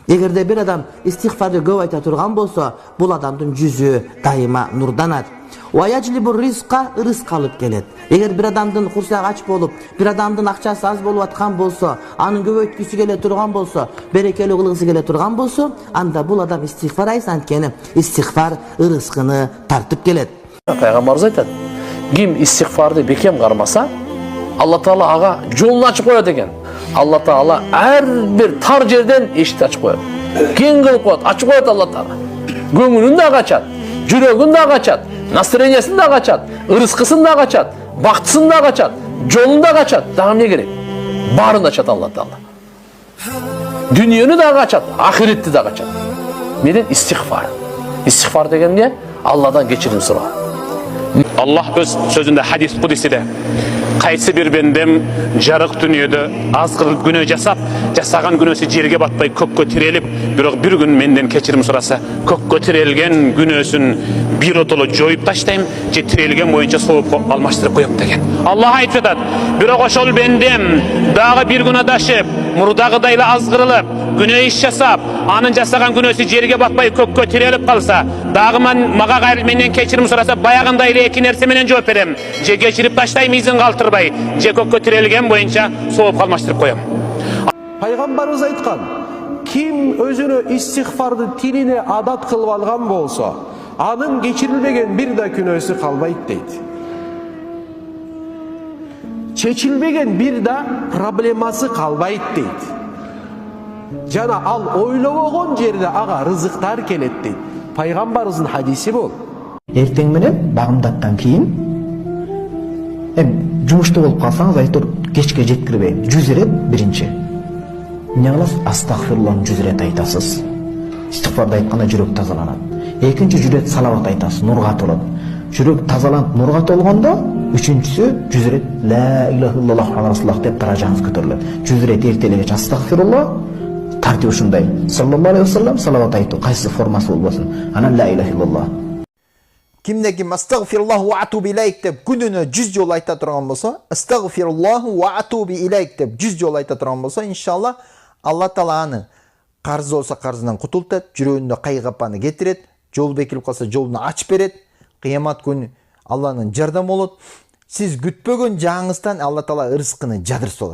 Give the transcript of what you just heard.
Эгерде bir адам истигфарды көп айта турган болсо, бул адамдын жүзү дайыма нурданат. Ва яжлибур ризка, рызык алып келет. Эгер bir адамдын курсагы ач болуп, bir адамдын акчасы аз болуп аткан болсо, анын көбөйткүсү келе турган болсо, берекелүү кылгысы келе турган болсо, анда бул адам истигфар айса, анткени истигфар рызкыны тартып келет. Пайгамбарыбыз айтат: ким истигфарды бекем кармаса, Алла Таала ага жолун ачып коет экен. Алла Таала ар бир тар жерден эшикти ачып коет. Кең кылып коет, ачып коет Алла Таала. Көңүлүн да ачат, жүрөгүн да ачат, настроениясын да ачат, рызкысын да ачат, бактысын да ачат, жолун да ачат. Дагы эмне керек? Баарын ачат Алла Таала. Дүйнөнү да ачат, ахиретти да ачат. Менен истигфар. Истигфар деген эмне? Алладан кечирим суроо. Allah öz sözünde hadis kudisi'de kaysı bir bendem jarık dünyada az kılıp günah jasap jasagan günösü jerge batpay kökкө tirelip bir gün menden kechirim surasa kökкө tirelgen günösün bir otolo joyup taştayım je tirelgen boyunca soğup almaştırıp koyup degen. Allah aytып жатат: "Бирок ошол бендем дагы bir gün adашıp murdagıdayla azgırılıp günah iş jasap anın jasagan günösü jerge batpay kökкө tirelip kalsa dagı maga gayrı menden kechirim surasa bayagınday iki nerse menen жооп берем. Je geçirip taştayım izin kaltırbay, je kökкө tirelgen boyunca soğup kalmaştırıp koyam." Пайгамбарыбыз айткан: "Kim özünü istigfarды tiline adat kılıp algan bolsa, anın geçirilmegen bir da günösü kalbayt" deydi. Çeçilmegen bir da probleması kalbayt deydi. Jana al oylobogon jerde aga rızıktar kelet deydi. Пайгамбарыбыздын hadisi bu. Эртең менен багымдаттан кийин жумушта болуп калсаңыз айтор кечке жеткирбейм. 100 ирет биринчи. Эмне кыласыз? Астагфируllahны 100 ирет айтасыз. Истигфарды айтканда жүрөк тазаланат. Экинчи 100 ирет салават айтасыз, нурга толот. Жүрөк тазаланып, нурга толгондо үчүнчүсү 100 ирет ла илаха иллаллах Мухаммад расулуллах деп даражаңыз көтөрүлөт. 100 ирет эртелегече астагфируллах тартип ушундай. Саллаллаху алейхи вассалам салават айтуу кайсы формасы болбосун. Анан ла илаха иллаллах. Kimde kim estağfirullah ve atubu ileyk dep gününe 100 yol ayta turgan bolsa, estağfirullah ve atubu ileyk dep 100 yol ayta turgan bolsa, inşallah Allah Taala'nı qarz olsa qarzından qutultat, жүрөгүндө кайгапаны кетирет, жол бекилип калса жолун ачып берет, кыямат күнү Allah'ın жардамы болот. Siz күтпөгөн жагыңыздан Алла Таала рызкыны жадырып салат.